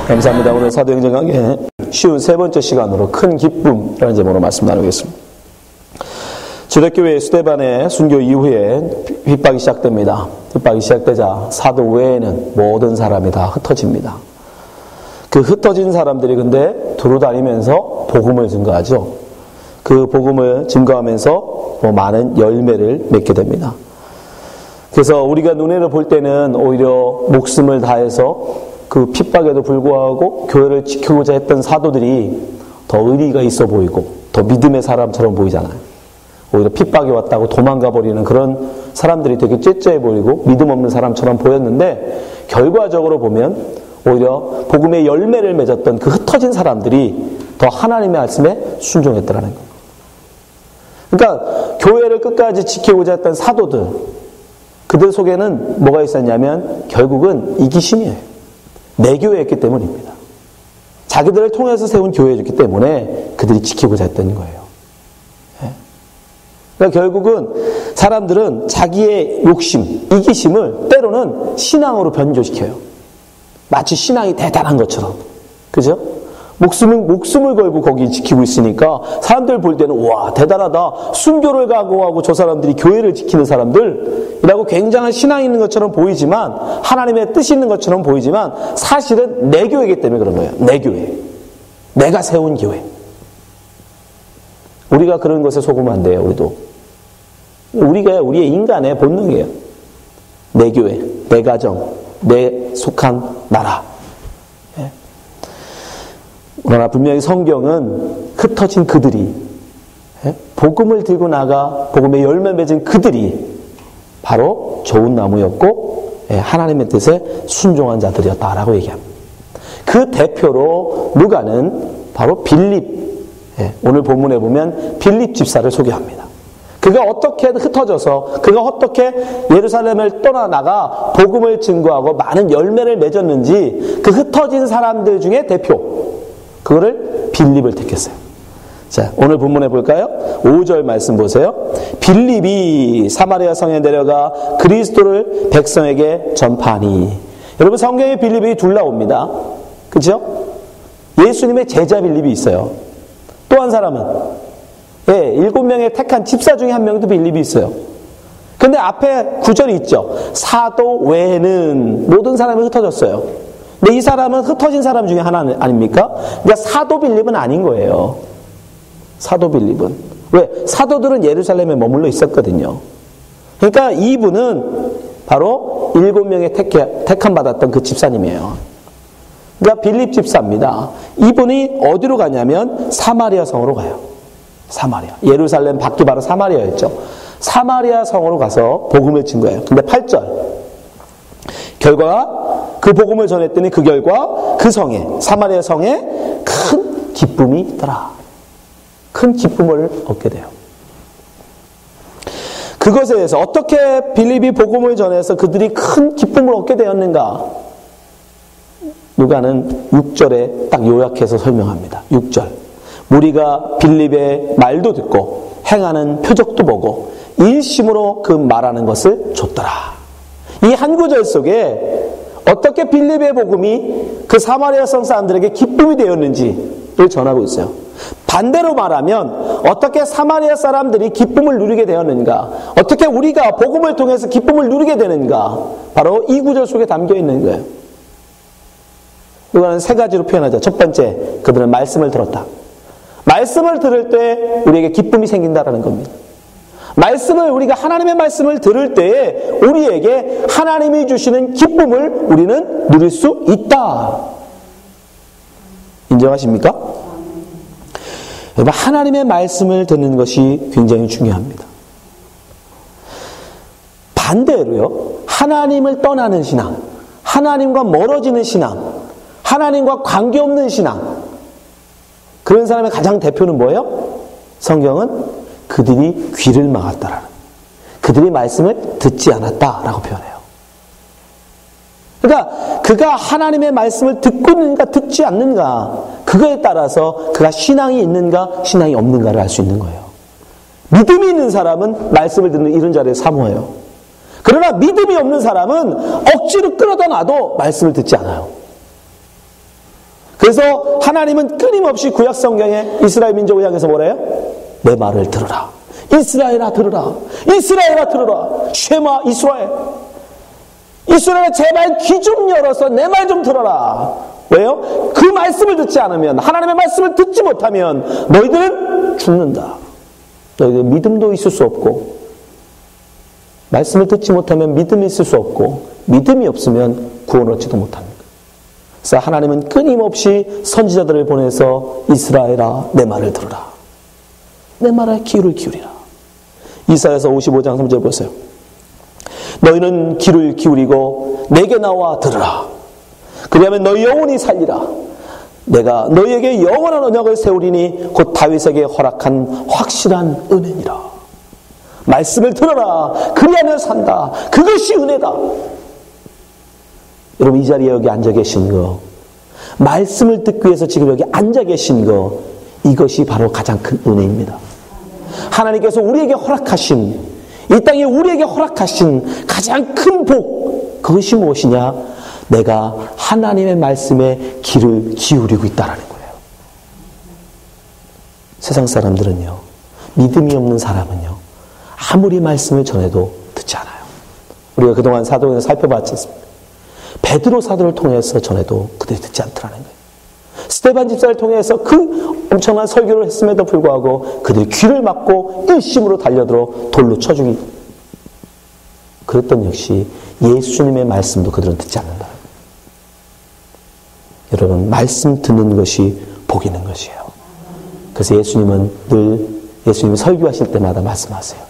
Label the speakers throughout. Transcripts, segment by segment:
Speaker 1: 감사합니다. 오늘 사도행전 강의 쉬운 세 번째 시간으로 큰 기쁨이라는 제목으로 말씀 나누겠습니다. 주대교회 수대반의 순교 이후에 핍박이 시작됩니다. 핍박이 시작되자 사도 외에는 모든 사람이 다 흩어집니다. 그 흩어진 사람들이 근데 두루다니면서 복음을 증거하죠. 그 복음을 증거하면서 많은 열매를 맺게 됩니다. 그래서 우리가 눈에는 볼 때는 오히려 목숨을 다해서 그 핍박에도 불구하고 교회를 지키고자 했던 사도들이 더 의리가 있어 보이고 더 믿음의 사람처럼 보이잖아요. 오히려 핍박이 왔다고 도망가 버리는 그런 사람들이 되게 째째해 보이고 믿음 없는 사람처럼 보였는데, 결과적으로 보면 오히려 복음의 열매를 맺었던 그 흩어진 사람들이 더 하나님의 말씀에 순종했더라는 거예요. 그러니까 교회를 끝까지 지키고자 했던 사도들, 그들 속에는 뭐가 있었냐면 결국은 이기심이에요. 내교회였기 때문입니다. 자기들을 통해서 세운 교회였기 때문에 그들이 지키고자 했던 거예요. 그러니까 결국은 사람들은 자기의 욕심, 이기심을 때로는 신앙으로 변조시켜요. 마치 신앙이 대단한 것처럼. 그죠? 목숨을 걸고 거기 지키고 있으니까 사람들 볼 때는 와, 대단하다. 순교를 각오하고 저 사람들이 교회를 지키는 사람들이라고 굉장한 신앙이 있는 것처럼 보이지만, 하나님의 뜻이 있는 것처럼 보이지만 사실은 내 교회이기 때문에 그런 거예요. 내 교회. 내가 세운 교회. 우리가 그런 것에 속으면 안 돼요. 우리의 인간의 본능이에요. 내 교회, 내 가정, 내 속한 나라. 그러나 분명히 성경은 흩어진 그들이, 복음을 들고 나가 복음의 열매 맺은 그들이 바로 좋은 나무였고 하나님의 뜻에 순종한 자들이었다라고 얘기합니다. 그 대표로 누가는 바로 빌립, 오늘 본문에 보면 빌립 집사를 소개합니다. 그가 어떻게 흩어져서, 그가 어떻게 예루살렘을 떠나나가 복음을 증거하고 많은 열매를 맺었는지, 그 흩어진 사람들 중에 대표, 그거를 빌립을 택했어요. 자, 오늘 본문에 볼까요? 5절 말씀 보세요. 빌립이 사마리아 성에 내려가 그리스도를 백성에게 전파하니. 여러분, 성경에 빌립이 둘 나옵니다. 그죠? 예수님의 제자 빌립이 있어요. 또 한 사람은 7명의 택한 집사 중에 한 명도 빌립이 있어요. 근데 앞에 9절이 있죠. 사도 외에는 모든 사람이 흩어졌어요. 근데 이 사람은 흩어진 사람 중에 하나 아닙니까? 그러니까 사도 빌립은 아닌 거예요. 사도 빌립은. 왜? 사도들은 예루살렘에 머물러 있었거든요. 그러니까 이분은 바로 7명의 택함 받았던 그 집사님이에요. 그러니까 빌립 집사입니다. 이분이 어디로 가냐면 사마리아 성으로 가요. 사마리아. 예루살렘 밖이 바로 사마리아였죠. 사마리아 성으로 가서 복음을 증거해요. 근데 8절. 결과 그 복음을 전했더니 그 결과 그 성에, 사마리아 성에 큰 기쁨이 있더라. 큰 기쁨을 얻게 돼요. 그것에 대해서 어떻게 빌립이 복음을 전해서 그들이 큰 기쁨을 얻게 되었는가? 누가는 6절에 딱 요약해서 설명합니다. 6절. 무리가 빌립의 말도 듣고 행하는 표적도 보고 일심으로 그 말하는 것을 줬더라. 이 한 구절 속에 어떻게 빌립의 복음이 그 사마리아 성 사람들에게 기쁨이 되었는지를 전하고 있어요. 반대로 말하면 어떻게 사마리아 사람들이 기쁨을 누리게 되었는가, 어떻게 우리가 복음을 통해서 기쁨을 누리게 되는가, 바로 이 구절 속에 담겨 있는 거예요. 이거는 세 가지로 표현하죠. 첫 번째, 그들은 말씀을 들었다. 말씀을 들을 때 우리에게 기쁨이 생긴다라는 겁니다. 우리가 하나님의 말씀을 들을 때에 우리에게 하나님이 주시는 기쁨을 우리는 누릴 수 있다. 인정하십니까? 여러분, 하나님의 말씀을 듣는 것이 굉장히 중요합니다. 반대로요, 하나님을 떠나는 신앙, 하나님과 멀어지는 신앙, 하나님과 관계없는 신앙, 그런 사람의 가장 대표는 뭐예요? 성경은 그들이 귀를 막았다라는, 그들이 말씀을 듣지 않았다라고 표현해요. 그러니까 그가 하나님의 말씀을 듣고 있는가 듣지 않는가, 그거에 따라서 그가 신앙이 있는가 신앙이 없는가를 알 수 있는 거예요. 믿음이 있는 사람은 말씀을 듣는 이런 자리에 사모해요. 그러나 믿음이 없는 사람은 억지로 끌어다 놔도 말씀을 듣지 않아요. 그래서 하나님은 끊임없이 구약 성경에 이스라엘 민족을 향해서 뭐래요? 내 말을 들으라. 이스라엘아 들으라. 이스라엘아 들으라. 쉐마 이스라엘. 이스라엘아 제발 귀 좀 열어서 내 말 좀 들어라. 왜요? 그 말씀을 듣지 않으면, 하나님의 말씀을 듣지 못하면 너희들은 죽는다. 너희들 믿음도 있을 수 없고, 말씀을 듣지 못하면 믿음이 있을 수 없고, 믿음이 없으면 구원을 얻지도 못합니다. 그래서 하나님은 끊임없이 선지자들을 보내서 이스라엘아 내 말을 들으라. 내 말에 귀를 기울이라. 이사야서 55장 3절 보세요. 너희는 귀를 기울이고 내게 나와 들으라. 그리하면 너희 영혼이 살리라. 내가 너희에게 영원한 언약을 세우리니 곧 다윗에게 허락한 확실한 은혜니라. 말씀을 들어라. 그리하면 산다. 그것이 은혜다. 여러분 이 자리에 여기 앉아 계신 거, 말씀을 듣기 위해서 지금 여기 앉아 계신 거, 이것이 바로 가장 큰 은혜입니다. 하나님께서 우리에게 허락하신, 이 땅에 우리에게 허락하신 가장 큰 복, 그것이 무엇이냐? 내가 하나님의 말씀에 귀를 기울이고 있다라는 거예요. 세상 사람들은요, 믿음이 없는 사람은요, 아무리 말씀을 전해도 듣지 않아요. 우리가 그동안 사도행을 살펴봤지 않습니까? 베드로 사도를 통해서 전해도 그들이 듣지 않더라는 거예요. 스데반 집사를 통해서 그 엄청난 설교를 했음에도 불구하고 그들이 귀를 막고 일심으로 달려들어 돌로 쳐 죽이고, 그랬던 역시 예수님의 말씀도 그들은 듣지 않는다. 여러분 말씀 듣는 것이 복 있는 것이에요. 그래서 예수님은 늘 예수님이 설교하실 때마다 말씀하세요.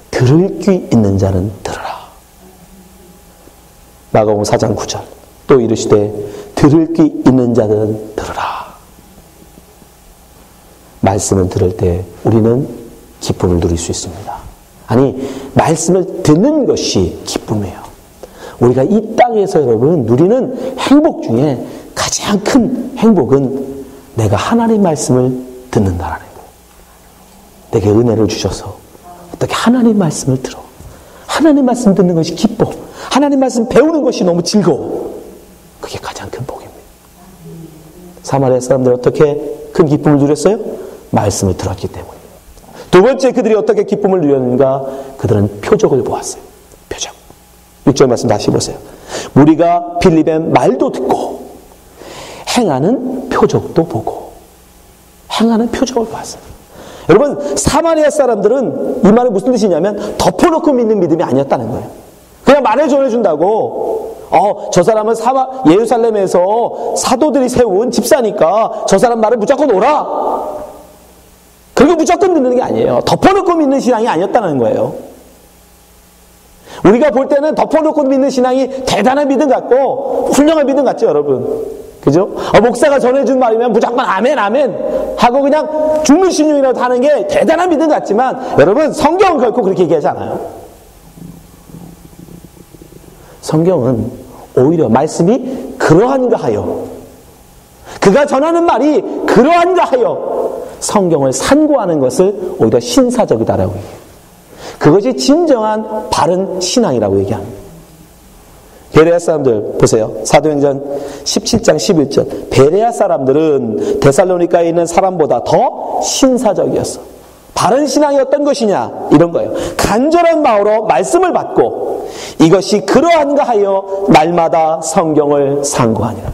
Speaker 1: 들을 귀 있는 자는 들으라. 마가복음 4장 9절 또 이르시되 들을 귀 있는 자들은 들으라. 말씀을 들을 때 우리는 기쁨을 누릴 수 있습니다. 아니 말씀을 듣는 것이 기쁨이에요. 우리가 이 땅에서 여러분 누리는 행복 중에 가장 큰 행복은 내가 하나님 말씀을 듣는다라는 거예요. 내게 은혜를 주셔서 어떻게 하나님 말씀을 들어. 하나님 말씀 듣는 것이 기뻐. 하나님 말씀 배우는 것이 너무 즐거워. 그게 가장 큰 복입니다. 사마리아 사람들이 어떻게 큰 기쁨을 누렸어요? 말씀을 들었기 때문입니다. 두 번째 그들이 어떻게 기쁨을 누렸는가? 그들은 표적을 보았어요. 표적. 6절 말씀 다시 보세요. 무리가 빌립의 말도 듣고 행하는 표적도 보고. 행하는 표적을 보았어요. 여러분 사마리아 사람들은 이 말이 무슨 뜻이냐면 덮어놓고 믿는 믿음이 아니었다는 거예요. 그냥 말을 전해준다고 저 사람은 예루살렘에서 사도들이 세운 집사니까 저 사람 말을 무조건 오라. 그리고 무조건 듣는 게 아니에요. 덮어놓고 믿는 신앙이 아니었다는 거예요. 우리가 볼 때는 덮어놓고 믿는 신앙이 대단한 믿음 같고 훌륭한 믿음 같죠, 여러분. 그죠? 목사가 전해준 말이면 무조건 아멘, 아멘 하고 그냥 죽는 신용이라도 하는 게 대단한 믿음 같지만 여러분, 성경은 결코 그렇게 얘기하지 않아요. 성경은 오히려 말씀이 그러한가 하여, 그가 전하는 말이 그러한가 하여 성경을 산구하는 것을 오히려 신사적이다라고 얘기해요. 그것이 진정한 바른 신앙이라고 얘기합니다. 베레아 사람들 보세요. 사도행전 17장 11절. 베레아 사람들은 데살로니가에 있는 사람보다 더 신사적이었어. 바른 신앙이 어떤 것이냐? 이런 거예요. 간절한 마음으로 말씀을 받고 이것이 그러한가 하여 날마다 성경을 상고하니라.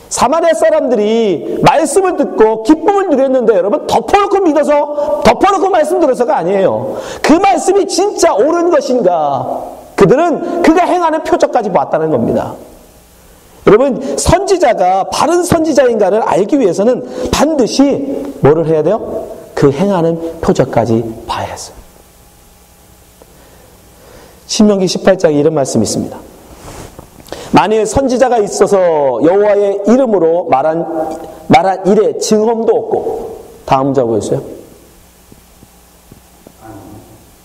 Speaker 1: 사마리아 사람들이 말씀을 듣고 기쁨을 누렸는데 여러분 덮어놓고 믿어서 덮어놓고 말씀 들어서가 아니에요. 그 말씀이 진짜 옳은 것인가? 그들은 그가 행하는 표적까지 보았다는 겁니다. 여러분 선지자가 바른 선지자인가를 알기 위해서는 반드시 뭐를 해야 돼요? 그 행하는 표적까지 봐야 했어요. 신명기 18장에 이런 말씀이 있습니다. 만일 선지자가 있어서 여호와의 이름으로 말한 일에 증언도 없고. 다음 자 보여주세요.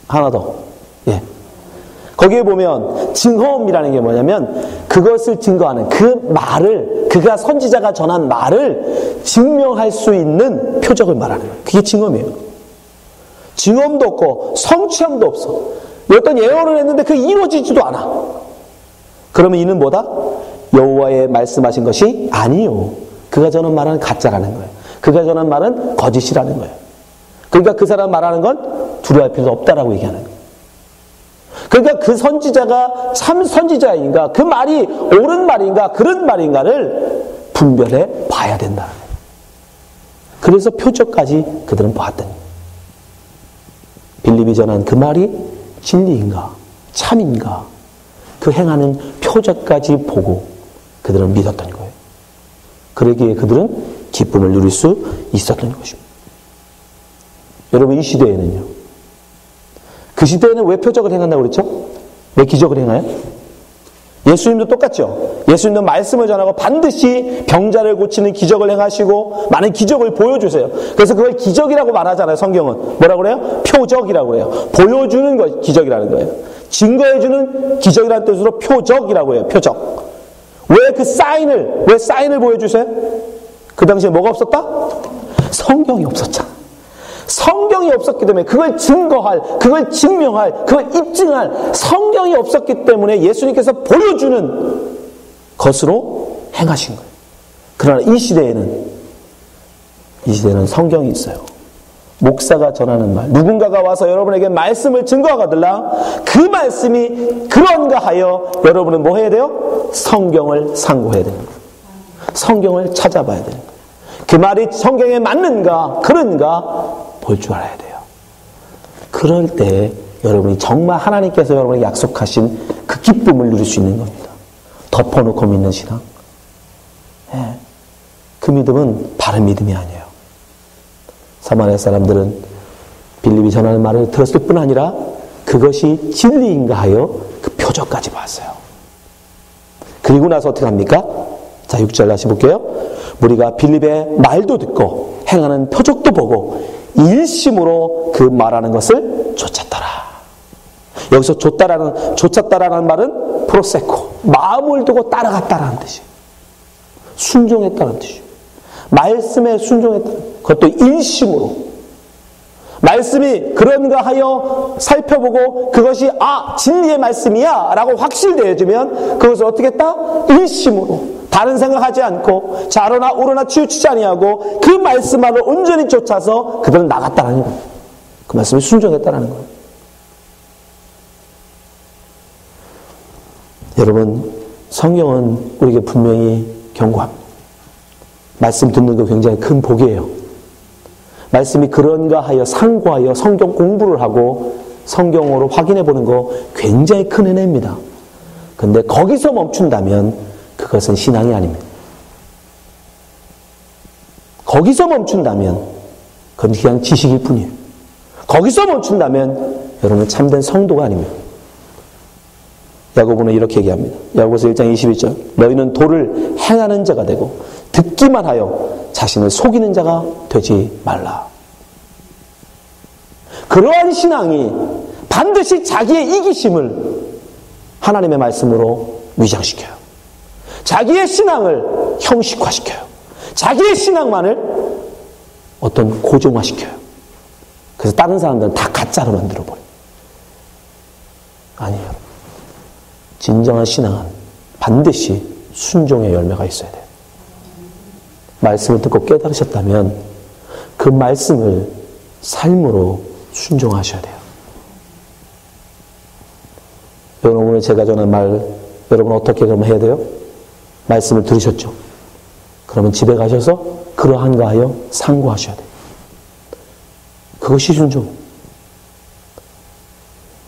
Speaker 1: 하나 더. 예. 거기에 보면 증언이라는 게 뭐냐면 그것을 증거하는 그 말을, 그가 선지자가 전한 말을 증명할 수 있는 표적을 말하는 거예요. 그게 증언이에요. 증언도 없고 성취함도 없어. 어떤 예언을 했는데 그게 이루어지지도 않아. 그러면 이는 뭐다? 여호와의 말씀하신 것이 아니요. 그가 저는 말하는 가짜라는 거예요. 그가 저는 말은 거짓이라는 거예요. 그러니까 그 사람 말하는 건 두려워할 필요도 없다라고 얘기하는 거예요. 그러니까 그 선지자가 참 선지자인가, 그 말이 옳은 말인가, 그런 말인가를 분별해 봐야 된다는 거예요. 그래서 표적까지 그들은 보았더니 빌립이 전한 그 말이 진리인가, 참인가, 그 행하는 표적까지 보고 그들은 믿었던 거예요. 그러기에 그들은 기쁨을 누릴 수 있었던 것입니다. 여러분, 이 시대에는요, 그 시대에는 왜 표적을 행한다고 그랬죠? 왜 기적을 행해요? 예수님도 똑같죠. 예수님도 말씀을 전하고 반드시 병자를 고치는 기적을 행하시고 많은 기적을 보여주세요. 그래서 그걸 기적이라고 말하잖아요. 성경은 뭐라고 그래요? 표적이라고 그래요. 보여주는 것, 기적이라는 거예요. 증거해주는 기적이라는 뜻으로 표적이라고 해요. 표적. 왜 사인을 보여주세요? 그 당시에 뭐가 없었다? 성경이 없었잖아. 성경이 없었기 때문에 그걸 증거할, 그걸 증명할, 그걸 입증할 성경이 없었기 때문에 예수님께서 보여주는 것으로 행하신 거예요. 그러나 이 시대에는 성경이 있어요. 목사가 전하는 말, 누군가가 와서 여러분에게 말씀을 증거하거들라 그 말씀이 그런가 하여 여러분은 뭐 해야 돼요? 성경을 상고해야 되는 거예요. 성경을 찾아봐야 되는 거예요. 그 말이 성경에 맞는가 그런가 볼 줄 알아야 돼요. 그럴 때 여러분이 정말 하나님께서 여러분에게 약속하신 그 기쁨을 누릴 수 있는 겁니다. 덮어놓고 믿는 신앙. 네. 그 믿음은 바른 믿음이 아니에요. 사마리아 사람들은 빌립이 전하는 말을 들었을 뿐 아니라 그것이 진리인가 하여 그 표적까지 봤어요. 그리고 나서 어떻게 합니까? 자, 6절 다시 볼게요. 우리가 빌립의 말도 듣고 행하는 표적도 보고 일심으로 그 말하는 것을 쫓았더라. 여기서 쫓았다라는 말은 프로세코, 마음을 두고 따라갔다라는 뜻이에요. 순종했다는 뜻이에요. 말씀에 순종했다는, 그것도 일심으로. 말씀이 그런가 하여 살펴보고 그것이 진리의 말씀이야 라고 확실되어지면 그것을 어떻게 했다? 일심으로. 다른 생각하지 않고 좌로나 우로나 치우치지 아니하고 그 말씀만을 온전히 쫓아서 그들은 나갔다는 거예요. 그 말씀에 순종했다는 거예요. 여러분, 성경은 우리에게 분명히 경고합니다. 말씀 듣는 거 굉장히 큰 복이에요. 말씀이 그런가 하여 상고하여 성경 공부를 하고 성경으로 확인해 보는 거 굉장히 큰 은혜입니다. 그런데 거기서 멈춘다면 그것은 신앙이 아닙니다. 거기서 멈춘다면 그건 그냥 지식일 뿐이에요. 거기서 멈춘다면 여러분은 참된 성도가 아닙니다. 야고보는 이렇게 얘기합니다. 야고보서 1장 21절. 너희는 도를 행하는 자가 되고 듣기만 하여 자신을 속이는 자가 되지 말라. 그러한 신앙이 반드시 자기의 이기심을 하나님의 말씀으로 위장시켜요. 자기의 신앙을 형식화시켜요. 자기의 신앙만을 어떤 고정화시켜요. 그래서 다른 사람들은 다 가짜로 만들어버려요. 아니에요. 진정한 신앙은 반드시 순종의 열매가 있어야 돼요. 말씀을 듣고 깨달으셨다면 그 말씀을 삶으로 순종하셔야 돼요. 여러분, 오늘 제가 전한 말 여러분 어떻게 그러면 해야 돼요? 말씀을 들으셨죠? 그러면 집에 가셔서 그러한가 하여 상고하셔야 돼요. 그것이 순종.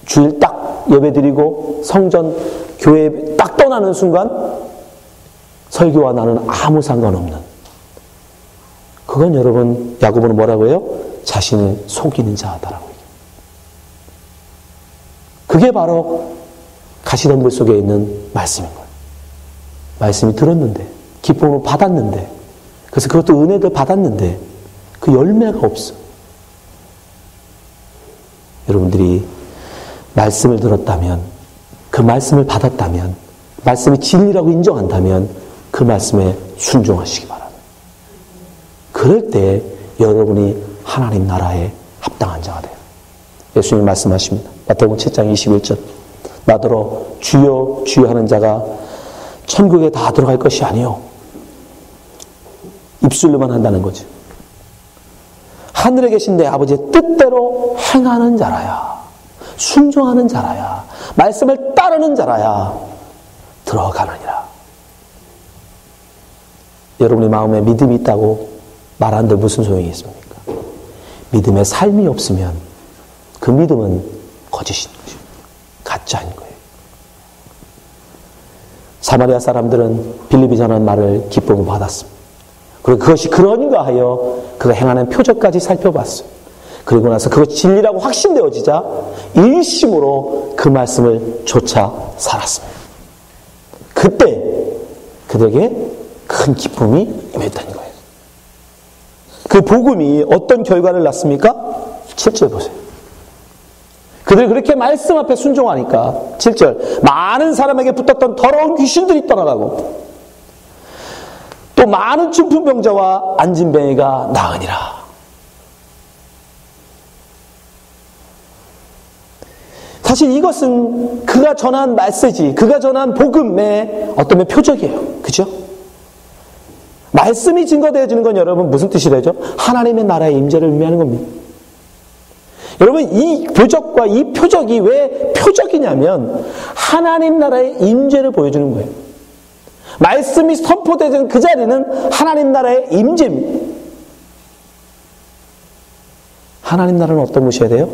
Speaker 1: 주일 딱 예배드리고 성전 교회 딱 떠나는 순간 설교와 나는 아무 상관없는, 그건 여러분 야고보는 뭐라고 해요? 자신을 속이는 자다라고 얘기해요. 그게 바로 가시덤불 속에 있는 말씀인 거예요. 말씀이 들었는데, 기쁨으로 받았는데, 그래서 그것도 은혜도 받았는데 그 열매가 없어. 여러분들이 말씀을 들었다면, 그 말씀을 받았다면, 말씀이 진리라고 인정한다면 그 말씀에 순종하시기 바랍니다. 그럴 때 여러분이 하나님 나라에 합당한 자가 돼요. 예수님이 말씀하십니다. 마태복음 7장 21절. 나더러 주여 주여 하는 자가 천국에 다 들어갈 것이 아니요. 입술로만 한다는 거죠. 하늘에 계신 내 아버지의 뜻대로 행하는 자라야, 순종하는 자라야, 말씀을 따르는 자라야 들어가느니라. 여러분의 마음에 믿음이 있다고 말하는데 무슨 소용이 있습니까? 믿음의 삶이 없으면 그 믿음은 거짓인 거죠. 가짜인 거예요. 사마리아 사람들은 빌립이 전한 말을 기쁨으로 받았습니다. 그리고 그것이 그런가 하여 그가 행하는 표적까지 살펴봤어요. 그리고 나서 그것이 진리라고 확신되어지자 일심으로 그 말씀을 쫓아 살았습니다. 그때 그들에게 큰 기쁨이 임했다는 거예요. 그 복음이 어떤 결과를 낳습니까? 7절 보세요. 그들이 그렇게 말씀 앞에 순종하니까 7절 많은 사람에게 붙었던 더러운 귀신들이 떠나가고 또 많은 중풍병자와 안진뱅이가 나으니라. 사실 이것은 그가 전한 메시지, 그가 전한 복음의 어떤 표적이에요. 그죠? 말씀이 증거되어지는 건 여러분 무슨 뜻이래죠? 하나님의 나라의 임재를 의미하는 겁니다. 여러분 이 표적과 이 표적이 왜 표적이냐면 하나님 나라의 임재를 보여주는 거예요. 말씀이 선포되는 그 자리는 하나님 나라의 임재입니다. 하나님 나라는 어떤 곳이어야 돼요?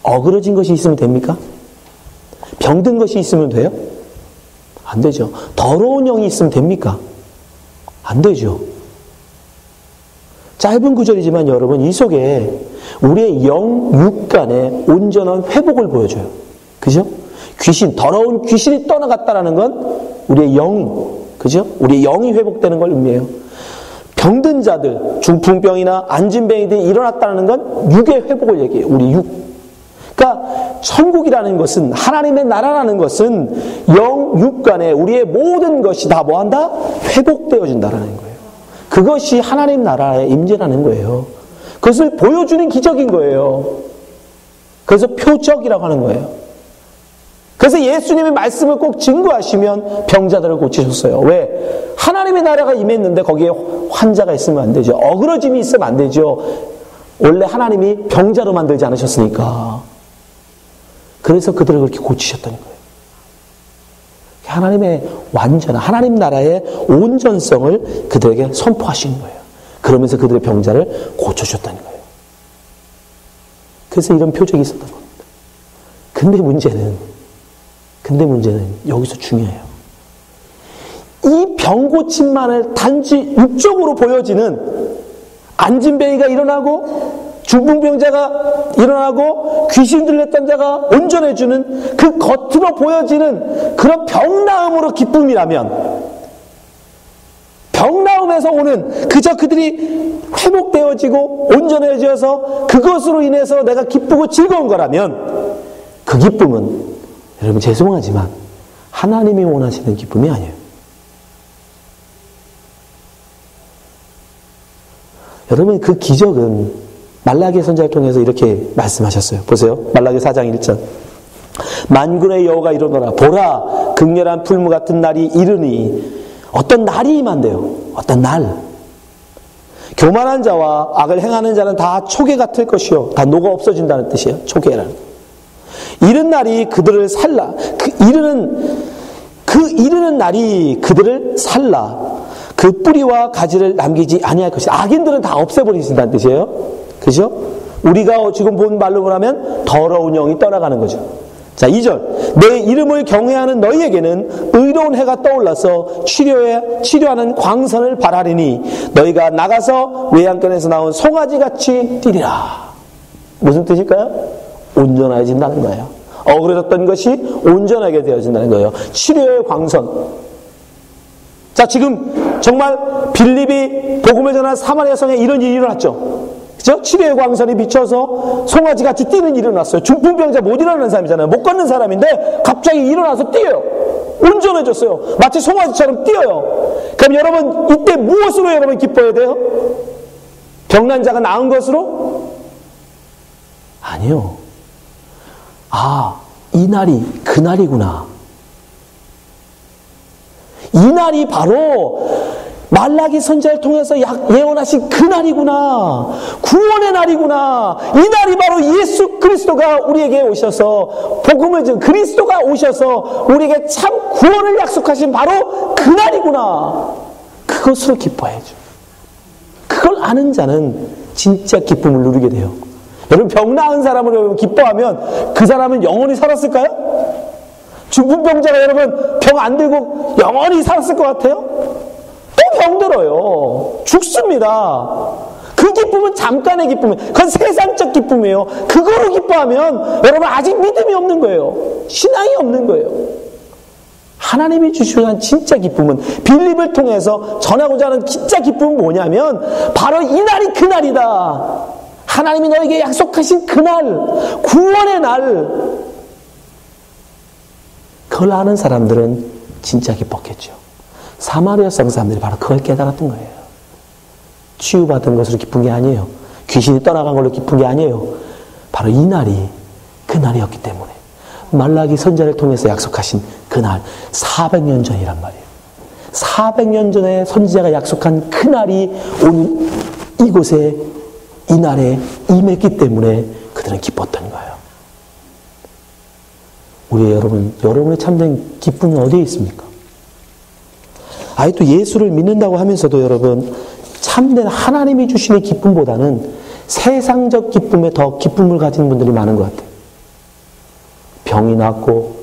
Speaker 1: 어그러진 것이 있으면 됩니까? 병든 것이 있으면 돼요? 안 되죠. 더러운 영이 있으면 됩니까? 안 되죠. 짧은 구절이지만 여러분 이 속에 우리의 영, 육 간의 온전한 회복을 보여줘요. 그죠? 귀신, 더러운 귀신이 떠나갔다라는 건 우리의 영, 그죠? 우리의 영이 회복되는 걸 의미해요. 병든 자들, 중풍병이나 안진뱅이들이 일어났다는 건 육의 회복을 얘기해요. 우리 육. 그러니까 천국이라는 것은, 하나님의 나라라는 것은 영, 육 간에 우리의 모든 것이 다 뭐한다? 회복되어진다라는 거예요. 그것이 하나님 나라의 임재라는 거예요. 그것을 보여주는 기적인 거예요. 그래서 표적이라고 하는 거예요. 그래서 예수님의 말씀을 꼭 증거하시면 병자들을 고치셨어요. 왜? 하나님의 나라가 임했는데 거기에 환자가 있으면 안 되죠. 어그러짐이 있으면 안 되죠. 원래 하나님이 병자로 만들지 않으셨으니까. 그래서 그들을 그렇게 고치셨다는 거예요. 하나님의 완전한, 하나님 나라의 온전성을 그들에게 선포하시는 거예요. 그러면서 그들의 병자를 고쳐주셨다는 거예요. 그래서 이런 표적이 있었던 겁니다. 근데 문제는 여기서 중요해요. 이 병 고침만을 단지 육적으로 보여지는 안진뱅이가 일어나고 중풍병자가 일어나고 귀신 들렸던 자가 온전해주는 그 겉으로 보여지는 그런 병나음으로 기쁨이라면, 병나음에서 오는 그저 그들이 회복되어지고 온전해져서 그것으로 인해서 내가 기쁘고 즐거운 거라면 그 기쁨은 여러분 죄송하지만 하나님이 원하시는 기쁨이 아니에요. 여러분 그 기적은 말라기 선지자를 통해서 이렇게 말씀하셨어요. 보세요. 말라기 4장 1절. 만군의 여호와가 이르노라. 보라, 극렬한 풀무 같은 날이 이르니. 어떤 날이 임한대요. 어떤 날. 교만한 자와 악을 행하는 자는 다 초계 같을 것이요. 다 녹아 없어진다는 뜻이에요. 초계라는. 이른 날이 그들을 살라. 이르는 날이 그들을 살라. 그 뿌리와 가지를 남기지 아니할 것이다. 악인들은 다 없애버리신다는 뜻이에요. 그죠? 우리가 지금 본 말로 하면 더러운 영이 떠나가는 거죠. 자, 2절. 내 이름을 경외하는 너희에게는 의로운 해가 떠올라서 치료하는 광선을 발하리니 너희가 나가서 외양간에서 나온 송아지같이 뛰리라. 무슨 뜻일까요? 온전해진다는 거예요. 어그러졌던 것이 온전하게 되어진다는 거예요. 치료의 광선. 자, 지금 정말 빌립이 복음을 전한 사마리아 성에 이런 일이 일어났죠. 그죠? 치료의 광선이 비춰서 송아지같이 뛰는 일이 일어났어요. 중풍병자 못 일어나는 사람이잖아요. 못 걷는 사람인데 갑자기 일어나서 뛰어요. 온전해졌어요. 마치 송아지처럼 뛰어요. 그럼 여러분 이때 무엇으로 여러분 기뻐해야 돼요? 병난 자가 나은 것으로? 아니요. 아, 이 날이 그날이구나. 이 날이 바로 말라기 선지자를 통해서 예언하신 그날이구나. 구원의 날이구나. 이 날이 바로 예수 그리스도가 우리에게 오셔서 복음을 준 그리스도가 오셔서 우리에게 참 구원을 약속하신 바로 그날이구나. 그것으로 기뻐해야죠. 그걸 아는 자는 진짜 기쁨을 누리게 돼요. 여러분, 병 나은 사람을 기뻐하면 그 사람은 영원히 살았을까요? 중풍병자가 여러분 병 안 들고 영원히 살았을 것 같아요? 또 병들어요. 죽습니다. 그 기쁨은 잠깐의 기쁨이에요. 그건 세상적 기쁨이에요. 그거로 기뻐하면 여러분 아직 믿음이 없는 거예요. 신앙이 없는 거예요. 하나님이 주시는 진짜 기쁨은, 빌립을 통해서 전하고자 하는 진짜 기쁨은 뭐냐면 바로 이 날이 그날이다. 하나님이 너에게 약속하신 그날, 구원의 날. 그걸 아는 사람들은 진짜 기뻤겠죠. 사마리아 성 사람들이 바로 그걸 깨달았던 거예요. 치유받은 것으로 기쁜 게 아니에요. 귀신이 떠나간 걸로 기쁜 게 아니에요. 바로 이 날이 그날이었기 때문에 말라기 선지자를 통해서 약속하신 그날, 400년 전이란 말이에요. 400년 전에 선지자가 약속한 그날이 오늘 이곳에 이 날에 임했기 때문에 그들은 기뻤던 거예요. 우리 여러분의 참된 기쁨은 어디에 있습니까? 아예 또 예수를 믿는다고 하면서도 여러분, 참된 하나님이 주시는 기쁨보다는 세상적 기쁨에 더 기쁨을 가진 분들이 많은 것 같아요. 병이 낫고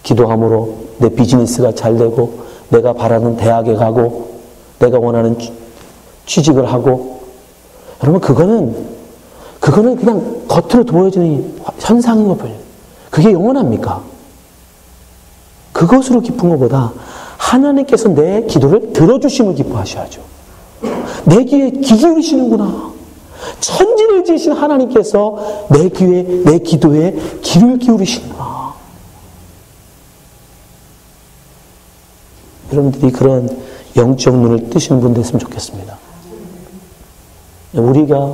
Speaker 1: 기도함으로 내 비즈니스가 잘 되고 내가 바라는 대학에 가고 내가 원하는 취직을 하고, 여러분 그거는 그냥 겉으로 보여지는 현상인 것 뿐이에요. 그게 영원합니까? 그것으로 기쁜 것보다 하나님께서 내 기도를 들어주심을 기뻐하셔야죠. 내 귀에 귀 기울이시는구나. 천지를 지으신 하나님께서 내 기도에 귀를 기울이시는구나. 여러분들이 그런 영적 눈을 뜨시는 분 됐으면 좋겠습니다. 우리가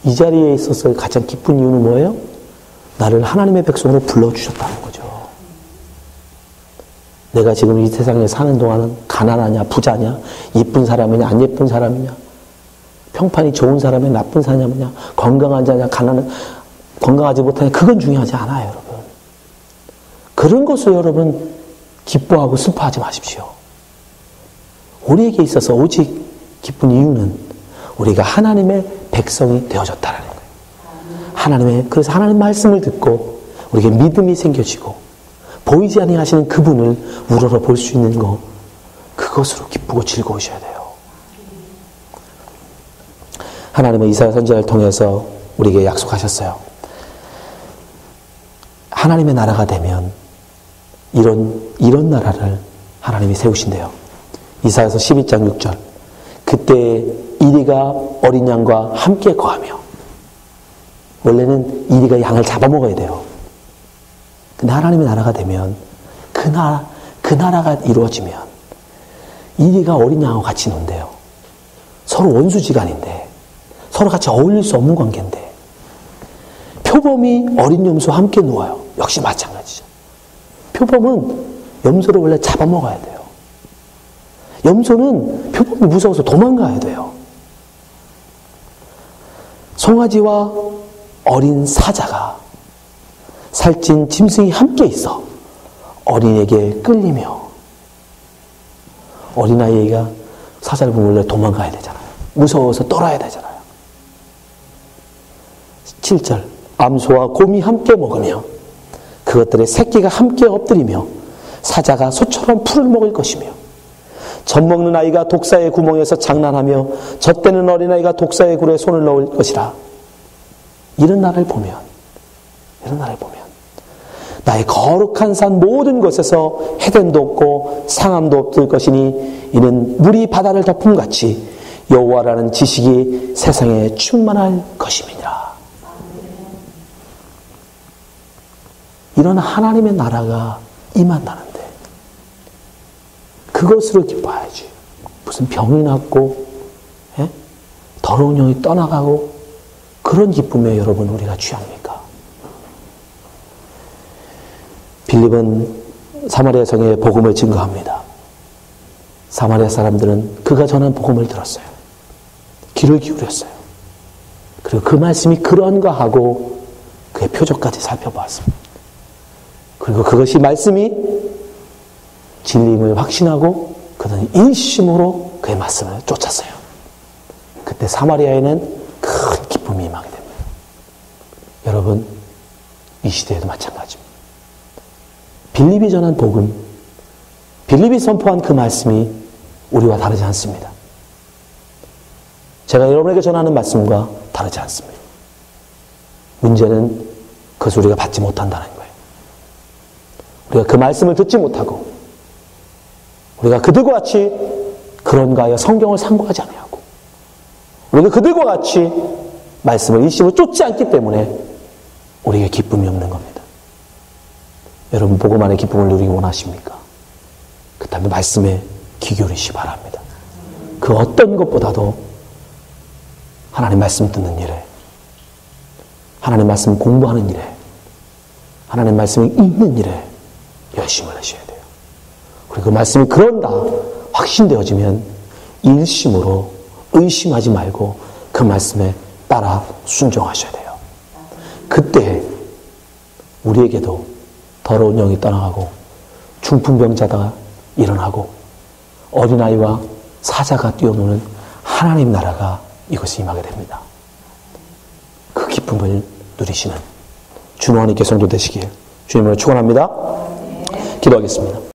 Speaker 1: 이 자리에 있어서 가장 기쁜 이유는 뭐예요? 나를 하나님의 백성으로 불러주셨다는 거죠. 내가 지금 이 세상에 사는 동안은 가난하냐, 부자냐, 예쁜 사람이냐, 안 예쁜 사람이냐, 평판이 좋은 사람이냐, 나쁜 사람이냐, 건강한 자냐, 건강하지 못하냐, 그건 중요하지 않아요, 여러분. 그런 것을 여러분 기뻐하고 슬퍼하지 마십시오. 우리에게 있어서 오직 기쁜 이유는 우리가 하나님의 백성이 되어졌다는 거예요. 그래서 하나님 말씀을 듣고 우리에게 믿음이 생겨지고 보이지 아니하시는 그분을 우러러 볼 수 있는 것, 그것으로 기쁘고 즐거우셔야 돼요. 하나님은 이사야 선지자를 통해서 우리에게 약속하셨어요. 하나님의 나라가 되면 이런 나라를 하나님이 세우신대요. 이사야서 12장 6절. 그때 이리가 어린 양과 함께 거하며, 원래는 이리가 양을 잡아먹어야 돼요. 근데 하나님의 나라가 되면 그 나라가 이루어지면 이리가 어린 양하고 같이 논대요. 서로 원수지간인데 서로 같이 어울릴 수 없는 관계인데, 표범이 어린 염소와 함께 누워요. 역시 마찬가지죠. 표범은 염소를 원래 잡아먹어야 돼요. 염소는 표범이 무서워서 도망가야 돼요. 송아지와 어린 사자가, 살찐 짐승이 함께 있어 어린이에게 끌리며, 어린아이가 사자를 보면 원래 도망가야 되잖아요. 무서워서 떨어야 되잖아요. 7절. 암소와 곰이 함께 먹으며 그것들의 새끼가 함께 엎드리며 사자가 소처럼 풀을 먹을 것이며, 젖 먹는 아이가 독사의 구멍에서 장난하며 젖대는 어린아이가 독사의 굴에 손을 넣을 것이라. 이런 날을 보면 나의 거룩한 산 모든 곳에서 해됨도 없고 상함도 없을 것이니 이는 물이 바다를 덮음같이 여호와라는 지식이 세상에 충만할 것임이니라. 이런 하나님의 나라가 임한다는데 그것으로 기뻐야지. 무슨 병이 낫고 더러운 영이 떠나가고 그런 기쁨에 여러분 우리가 취합니까? 빌립은 사마리아 성에 복음을 증거합니다. 사마리아 사람들은 그가 전한 복음을 들었어요. 귀를 기울였어요. 그리고 그 말씀이 그런가 하고 그의 표적까지 살펴보았습니다. 그리고 그것이 말씀이 진리임을 확신하고 그들은 인심으로 그의 말씀을 쫓았어요. 그때 사마리아에는 큰 기쁨이 임하게 됩니다. 여러분, 이 시대에도 마찬가지입니다. 빌립이 전한 복음, 빌립이 선포한 그 말씀이 우리와 다르지 않습니다. 제가 여러분에게 전하는 말씀과 다르지 않습니다. 문제는 그것을 우리가 받지 못한다는 거예요. 우리가 그 말씀을 듣지 못하고 우리가 그들과 같이 그런가 하여 성경을 상고하지 아니하고 우리가 그들과 같이 말씀을 일심으로 쫓지 않기 때문에 우리에게 기쁨이 없는 겁니다. 여러분, 복음 안에 기쁨을 누리기 원하십니까? 그렇다면 말씀에 귀 기울이시기 바랍니다. 그 어떤 것보다도 하나님 말씀 듣는 일에, 하나님 말씀 공부하는 일에, 하나님 말씀을 읽는 일에 열심을 하셔야 돼요. 그리고 그 말씀이 그런다 확신되어지면 일심으로 의심하지 말고 그 말씀에 따라 순종하셔야 돼요. 그때 우리에게도 더러운 영이 떠나가고 중풍병자가 일어나고 어린아이와 사자가 뛰어노는 하나님 나라가 이것이 임하게 됩니다. 그 기쁨을 누리시는 주노하나님께 성도 되시길 주님으로 축원합니다. 기도하겠습니다.